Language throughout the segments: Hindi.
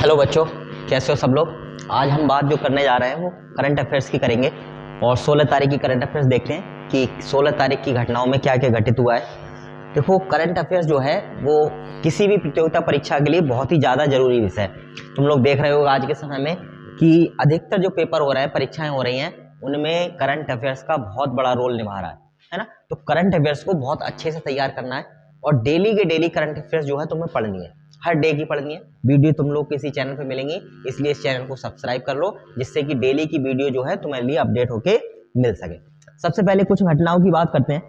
हेलो बच्चों, कैसे हो सब लोग। आज हम बात जो करने जा रहे हैं वो करंट अफेयर्स की करेंगे और 16 तारीख की करंट अफेयर्स देखते हैं कि 16 तारीख की घटनाओं में क्या क्या घटित हुआ है। देखो, करंट अफेयर्स जो है वो किसी भी प्रतियोगिता परीक्षा के लिए बहुत ही ज़्यादा जरूरी विषय है। तुम लोग देख रहे हो आज के समय में कि अधिकतर जो पेपर हो रहे हैं, परीक्षाएं हो रही हैं, उनमें करंट अफेयर्स का बहुत बड़ा रोल निभा रहा है ना। तो करंट अफेयर्स को बहुत अच्छे से तैयार करना है और डेली के डेली करंट अफेयर्स जो है तुम्हें पढ़नी है, हर डे की पढ़नी है। वीडियो तुम लोग किसी चैनल पे मिलेंगी, इसलिए इस चैनल को सब्सक्राइब कर लो जिससे कि डेली की वीडियो जो है तुम्हारे लिए अपडेट होके मिल सके। सबसे पहले कुछ घटनाओं की बात करते हैं।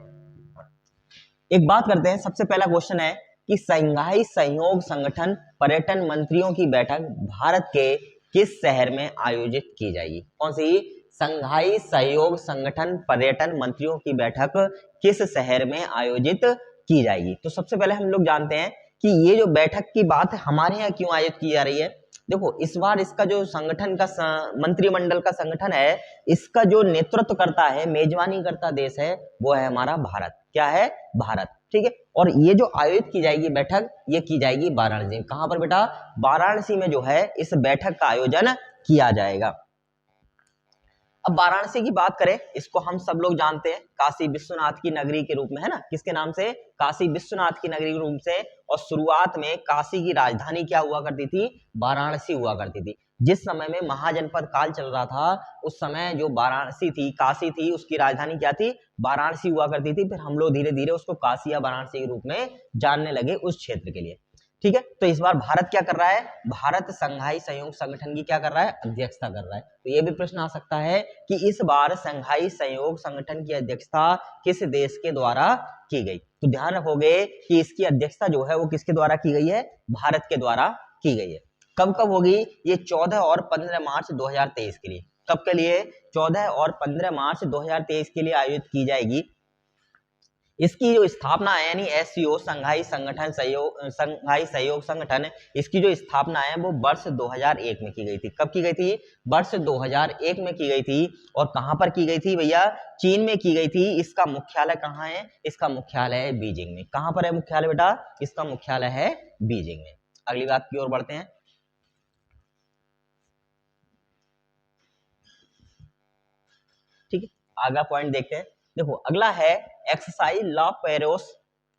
एक बात करते हैं, सबसे पहला क्वेश्चन है कि शंघाई सहयोग संगठन पर्यटन मंत्रियों की बैठक भारत के किस शहर में आयोजित की जाएगी। कौन सी? शंघाई सहयोग संगठन पर्यटन मंत्रियों की बैठक किस शहर में आयोजित की जाएगी। तो सबसे पहले हम लोग जानते हैं कि ये जो बैठक की बात है हमारे यहाँ क्यों आयोजित की जा रही है। देखो, इस बार इसका जो संगठन का मंत्रिमंडल का संगठन है, इसका जो नेतृत्व करता है, मेजबानी करता देश है, वो है हमारा भारत। क्या है? भारत। ठीक है। और ये जो आयोजित की जाएगी बैठक, ये की जाएगी वाराणसी। कहां पर बेटा? वाराणसी में जो है इस बैठक का आयोजन किया जाएगा। अब वाराणसी की बात करें, इसको हम सब लोग जानते हैं काशी विश्वनाथ की नगरी के रूप में, है ना। किसके नाम से? काशी विश्वनाथ की नगरी के रूप से। और शुरुआत में काशी की राजधानी क्या हुआ करती थी? वाराणसी हुआ करती थी। जिस समय में महाजनपद काल चल रहा था, उस समय जो वाराणसी थी, काशी थी, उसकी राजधानी क्या थी? वाराणसी हुआ करती थी। फिर हम लोग धीरे धीरे उसको काशी या वाराणसी के रूप में जानने लगे उस क्षेत्र के लिए। ठीक है। तो इस बार भारत क्या कर रहा है? भारत शंघाई सहयोग संगठन की क्या कर रहा है? अध्यक्षता कर रहा है। तो ये भी प्रश्न आ सकता है कि इस बार शंघाई सहयोग संगठन की अध्यक्षता किस देश के द्वारा की गई। तो ध्यान रखोगे कि इसकी अध्यक्षता जो है वो किसके द्वारा की गई है? भारत के द्वारा की गई है। कब कब होगी? ये 14 और 15 मार्च 2023 के लिए। कब के लिए? 14 और 15 मार्च 2023 के लिए आयोजित की जाएगी। इसकी जो स्थापना है, यानी एससीओ शंघाई शंघाई सहयोग संगठन, इसकी जो स्थापना है वो वर्ष 2001 में की गई थी। कब की गई थी? वर्ष 2001 में की गई थी। और कहां पर की गई थी भैया? चीन में की गई थी। इसका मुख्यालय कहां है? इसका मुख्यालय है बीजिंग में। कहां पर है मुख्यालय बेटा? इसका मुख्यालय है बीजिंग में। अगली बात की ओर बढ़ते हैं। ठीक है, आगे पॉइंट देखते हैं। देखो, अगला है एक्सरसाइज ला पेरोस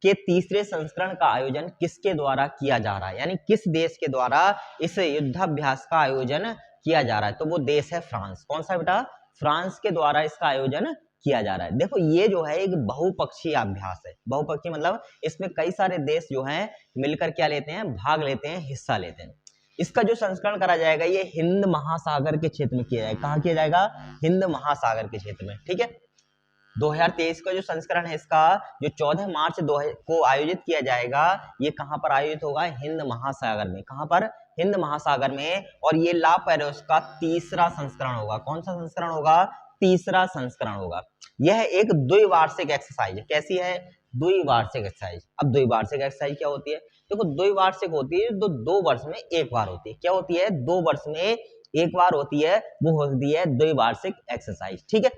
के तीसरे संस्करण का आयोजन किसके द्वारा किया जा रहा है, यानी किस देश के द्वारा इस युद्धाभ्यास का आयोजन किया जा रहा है। तो वो देश है फ्रांस। कौन सा बेटा? फ्रांस के द्वारा इसका आयोजन किया जा रहा है। देखो, ये जो है एक बहुपक्षीय अभ्यास है। बहुपक्षीय मतलब इसमें कई सारे देश जो हैं मिलकर क्या लेते हैं? भाग लेते हैं, हिस्सा लेते हैं। इसका जो संस्करण करा जाएगा ये हिंद महासागर के क्षेत्र में किया जाएगा। कहाँ किया जाएगा? हिंद महासागर के क्षेत्र में। ठीक है। 2023 का जो संस्करण है इसका, जो 14 मार्च को आयोजित किया जाएगा, ये कहां पर आयोजित होगा? हिंद महासागर में। कहां पर? हिंद महासागर में। और ये ला पेरोस का तीसरा संस्करण होगा। कौन सा संस्करण होगा? तीसरा संस्करण होगा। यह एक द्विवार्षिक एक्सरसाइज है। कैसी है? द्विवार्षिक एक्सरसाइज। अब द्विवार्षिक एक्सरसाइज क्या होती है? देखो, द्विवार्षिक होती है तो 2 वर्ष में एक बार होती है। क्या होती है? 2 वर्ष में एक बार होती है, वो होती है द्विवार्षिक एक्सरसाइज। ठीक है।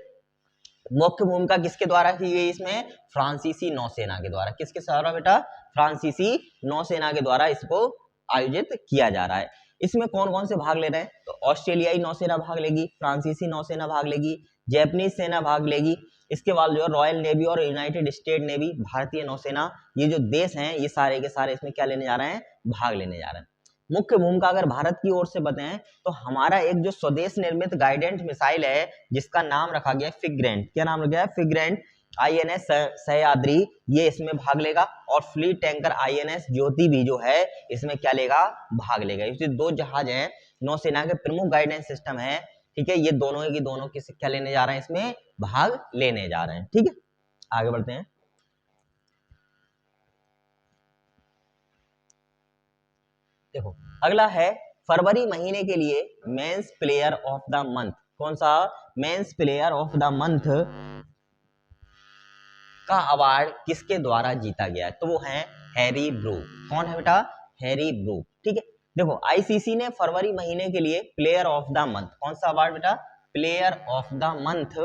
मुख्य भूमिका किसके द्वारा की गई इसमें? फ्रांसीसी नौसेना के द्वारा। किसके द्वारा बेटा? फ्रांसीसी नौसेना के द्वारा इसको आयोजित किया जा रहा है। इसमें कौन कौन से भाग ले रहे हैं? तो ऑस्ट्रेलियाई नौसेना भाग लेगी, फ्रांसीसी नौसेना भाग लेगी, जैपनीज सेना भाग लेगी। इसके बाद जो रॉयल नेवी और यूनाइटेड स्टेट नेवी, भारतीय नौसेना, ये जो देश हैं ये सारे के सारे इसमें क्या लेने जा रहे हैं? भाग लेने जा रहे हैं। मुख्य भूमिका अगर भारत की ओर से बताएं तो हमारा एक जो स्वदेश निर्मित गाइडेंस मिसाइल है जिसका नाम रखा गया फिग्रेंट। क्या नाम रखा गया? फिग्रेंट INS सह्याद्री, ये इसमें भाग लेगा। और फ्लीट टैंकर INS ज्योति भी जो है इसमें क्या लेगा? भाग लेगा। ये 2 जहाज हैं, नौसेना के प्रमुख गाइडेंस सिस्टम है। ठीक है, ये दोनों की दोनों किस क्या लेने जा रहे हैं? इसमें भाग लेने जा रहे हैं। ठीक है, आगे बढ़ते हैं। देखो, अगला है फरवरी महीने के लिए men's player of the month. कौन सा? Men's player of the month का अवार्ड किसके द्वारा जीता गया है? तो वो है हैरी ब्रूक। कौन है बेटा? Harry Brook. ठीक है। देखो, आईसीसी ने फरवरी महीने के लिए प्लेयर ऑफ द मंथ, कौन सा अवार्ड बेटा? प्लेयर ऑफ द मंथ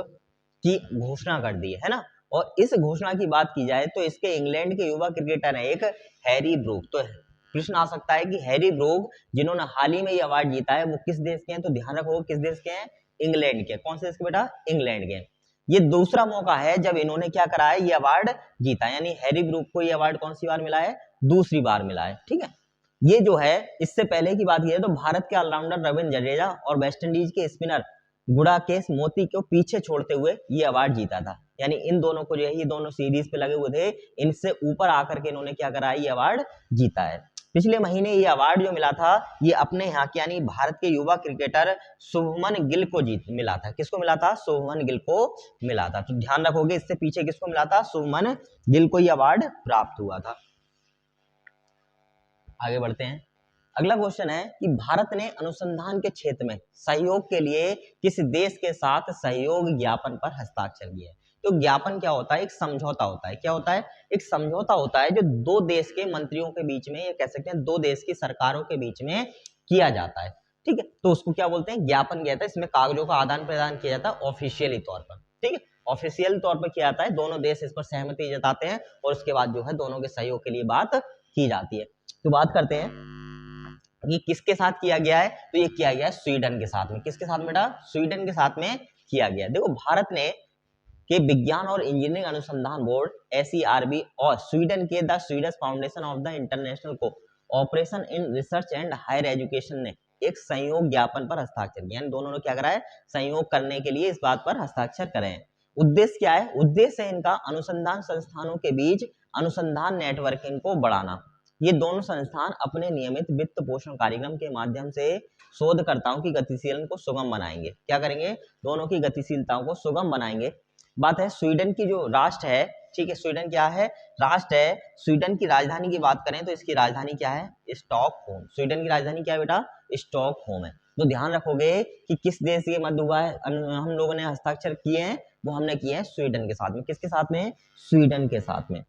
की घोषणा कर दी है ना। और इस घोषणा की बात की जाए तो इसके इंग्लैंड के युवा क्रिकेटर है एक हैरी ब्रूक। तो प्रश्न आ सकता है कि हैरी ब्रूक जिन्होंने हाल ही में ये अवार्ड जीता है वो किस देश के हैं, तो ध्यान रखो किस देश के हैं, इंग्लैंड के। कौन से देश के बेटा, इंग्लैंड के। ये दूसरा मौका है जब इन्होंने क्या करा है, ये अवार्ड जीता, यानी हैरी ब्रूक को ये अवार्ड कौन सी बार मिला है, दूसरी बार मिला है। ठीक है, ये जो है इससे पहले की बात की है तो भारत के ऑलराउंडर रविंद्र जडेजा और वेस्ट इंडीज के स्पिनर गुड़ाकेश मोती को पीछे छोड़ते हुए ये अवार्ड जीता था। यानी इन दोनों को जो है, ये दोनों सीरीज पे लगे हुए थे, इनसे ऊपर आकर के इन्होंने क्या करा है, ये अवार्ड जीता है। पिछले महीने ये अवार्ड जो मिला था ये अपने यहाँ के यानी भारत के युवा क्रिकेटर शुभमन गिल को मिला था। किसको मिला था, शुभमन गिल को मिला था। तो ध्यान रखोगे इससे पीछे किसको मिला था, शुभमन गिल को ये अवार्ड प्राप्त हुआ था। आगे बढ़ते हैं। अगला क्वेश्चन है कि भारत ने अनुसंधान के क्षेत्र में सहयोग के लिए किस देश के साथ सहयोग ज्ञापन पर हस्ताक्षर किया है। तो ज्ञापन क्या होता है, एक समझौता होता है। क्या होता है, एक समझौता होता है जो दो देश के मंत्रियों के बीच में, या कह सकते हैं दो देश की सरकारों के बीच में किया जाता है। ठीक है, तो उसको क्या बोलते हैं, ज्ञापन किया जाता है। इसमें कागजों का आदान प्रदान किया जाता है ऑफिशियली तौर पर। ठीक है, ऑफिशियल तौर पर किया जाता है, दोनों देश इस पर सहमति जताते हैं और उसके बाद जो है दोनों के सहयोग के लिए बात की जाती है। तो बात करते हैं ये किसके साथ किया गया है, तो ये किया गया है स्वीडन के साथ में। किसके साथ बेटा, स्वीडन के साथ में किया गया है। देखो भारत ने के विज्ञान और इंजीनियरिंग अनुसंधान बोर्ड SERB और स्वीडन के the Swedish foundation of the international cooperation in research and higher education ने एक सहयोग ज्ञापन पर हस्ताक्षर किया। दोनों ने क्या करा है, सहयोग करने के लिए इस बात पर हस्ताक्षर करे हैं। उद्देश्य क्या है, उद्देश्य है इनका अनुसंधान संस्थानों के बीच अनुसंधान नेटवर्किंग को बढ़ाना। ये दोनों संस्थान अपने नियमित वित्त पोषण कार्यक्रम के माध्यम से शोधकर्ताओं की गतिशीलता को सुगम बनाएंगे। क्या करेंगे, दोनों की गतिशीलताओं को सुगम बनाएंगे। बात है स्वीडन की जो राष्ट्र है, ठीक है, स्वीडन क्या है, राष्ट्र है। स्वीडन की राजधानी की बात करें तो इसकी राजधानी क्या है, स्टॉकहोम। स्वीडन की राजधानी क्या है बेटा, स्टॉकहोम है। तो ध्यान रखोगे कि किस देश के मध्य हुआ है, हम लोगों ने हस्ताक्षर किए हैं, वो हमने किए हैं स्वीडन के साथ में। किसके साथ में, स्वीडन के साथ में।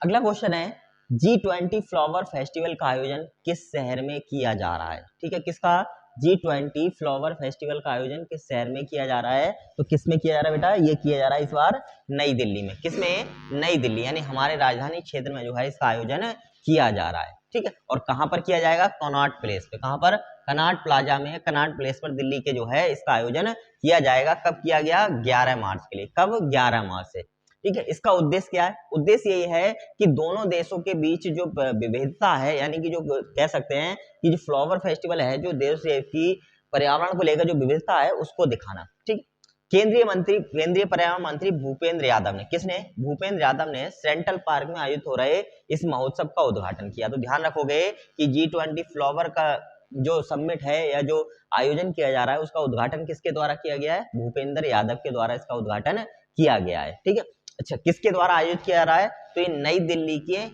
अगला क्वेश्चन है G20 फ्लावर फेस्टिवल का आयोजन किस शहर में किया जा रहा है। ठीक है, किसका, G20 फ्लावर फेस्टिवल का आयोजन किस शहर में किया जा रहा है, तो किस में किया जा रहा है बेटा, ये किया जा रहा है इस बार नई दिल्ली में। किसमें, नई दिल्ली, यानी हमारे राजधानी क्षेत्र में जो है इसका आयोजन किया जा रहा है। ठीक है, और कहां पर किया जाएगा, कनॉट प्लेस पे। कहां पर, कनॉट प्लाजा में, कनॉट प्लेस पर दिल्ली के जो है इसका आयोजन किया जाएगा। कब किया गया, 11 मार्च के लिए। कब, 11 मार्च से। ठीक है, इसका उद्देश्य क्या है, उद्देश्य यही है कि दोनों देशों के बीच जो विविधता है, यानी कि जो कह सकते हैं कि जो फ्लावर फेस्टिवल है, जो देश की पर्यावरण को लेकर जो विविधता है उसको दिखाना। ठीक, केंद्रीय पर्यावरण मंत्री भूपेंद्र यादव ने, किसने, भूपेंद्र यादव ने सेंट्रल पार्क में आयोजित हो रहे इस महोत्सव का उद्घाटन किया। तो ध्यान रखोगे कि G20 फ्लावर का जो समिट है या जो आयोजन किया जा रहा है उसका उद्घाटन किसके द्वारा किया गया है, भूपेंद्र यादव के द्वारा इसका उद्घाटन किया गया है। ठीक है, अच्छा, किसके द्वारा आयोजित किया जा रहा है, तो ये नई दिल्ली के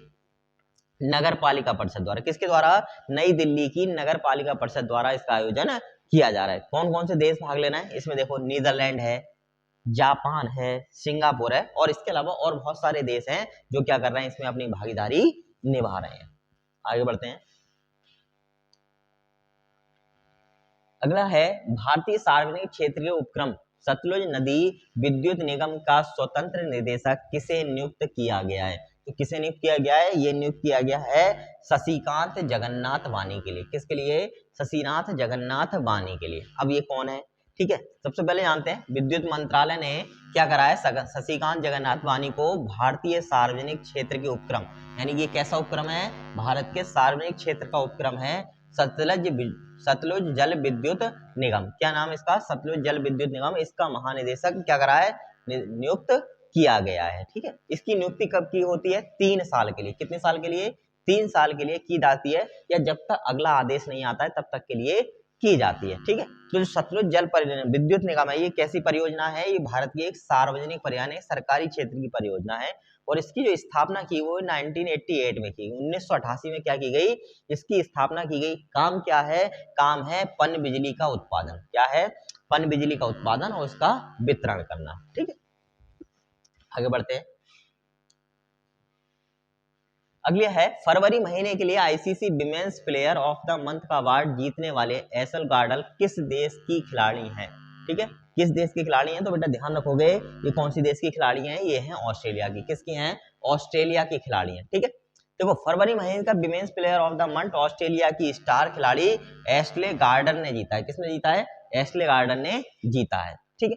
नगर पालिका परिषद द्वारा। किसके द्वारा, नई दिल्ली की नगर पालिका परिषद द्वारा इसका आयोजन किया जा रहा है। कौन कौन से देश भाग लेना है इसमें, देखो नीदरलैंड है, जापान है, सिंगापुर है और इसके अलावा और बहुत सारे देश हैं जो क्या कर रहे हैं, इसमें अपनी भागीदारी निभा रहे हैं। आगे बढ़ते हैं। अगला है भारतीय सार्वजनिक क्षेत्र के उपक्रम सतलुज नदी विद्युत निगम का स्वतंत्र निदेशक किसे नियुक्त किया गया है। तो किसे नियुक्त किया गया है, ये नियुक्त किया गया है शशिकांत जगन्नाथ वानी के लिए। किसके लिए, शशिनाथ जगन्नाथ वानी के लिए। अब ये कौन है, ठीक है, सबसे पहले जानते हैं विद्युत मंत्रालय ने क्या करा है, शशिकांत जगन्नाथ वानी को भारतीय सार्वजनिक क्षेत्र के उपक्रम, यानी ये कैसा उपक्रम है, भारत के सार्वजनिक क्षेत्र का उपक्रम है सतलुज जल विद्युत निगम। क्या नाम इसका, सतलुज जल विद्युत निगम। इसका महानिदेशक क्या करा है, नियुक्त किया गया है। ठीक है, इसकी नियुक्ति कब की होती है, 3 साल के लिए। कितने साल के लिए, 3 साल के लिए की जाती है, या जब तक अगला आदेश नहीं आता है तब तक के लिए की जाती है। ठीक है, तो जो सतलुज जल विद्युत निगम है, ये कैसी परियोजना है, ये भारत की एक सार्वजनिक परियोजना है, सरकारी क्षेत्र की परियोजना है और इसकी जो स्थापना की वो 1988 में की, 1988 में क्या की गई, इसकी स्थापना की गई। काम क्या है, काम है पन बिजली का उत्पादन। क्या है, पन बिजली का उत्पादन और उसका वितरण करना। ठीक है, आगे बढ़ते हैं। अगले है फरवरी महीने के लिए ICC women's player of the month का अवार्ड जीतने वाले एशल गार्डल किस देश की खिलाड़ी हैं। ठीक है, किस देश की खिलाड़ी हैं, तो बेटा ध्यान रखोगे ये कौन सी देश की खिलाड़ी हैं, ये हैं ऑस्ट्रेलिया की। किसकी हैं, ऑस्ट्रेलिया की खिलाड़ी हैं। ठीक है, देखो फरवरी महीने का women's player of the month Australia की स्टार खिलाड़ी एशले गार्डन ने जीता है। किसने जीता है? एशले गार्डन ने जीता है। ठीक है,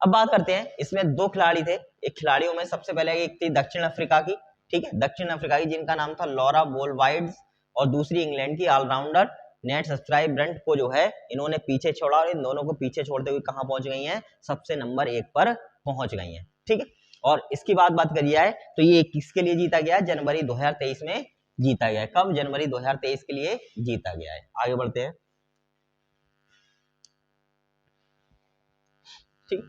अब बात करते हैं, इसमें दो खिलाड़ी थे। एक खिलाड़ियों में सबसे पहले एक थी दक्षिण अफ्रीका की, ठीक है, दक्षिण अफ्रीका की, जिनका नाम था लॉरा बोलवाइड्स, और दूसरी इंग्लैंड की ऑलराउंडर नेट सब्सक्राइब ब्रंट को जो है इन्होंने पीछे छोड़ा, और इन दोनों को पीछे छोड़ते हुए कहां पहुंच गई हैं? सबसे नंबर 1 पर पहुंच गई हैं। ठीक है, और इसकी बात करी जाए तो ये किसके लिए जीता गया? जनवरी 2023 में जीता गया है। कब? जनवरी 2023 के लिए जीता गया है। आगे बढ़ते हैं। ठीक,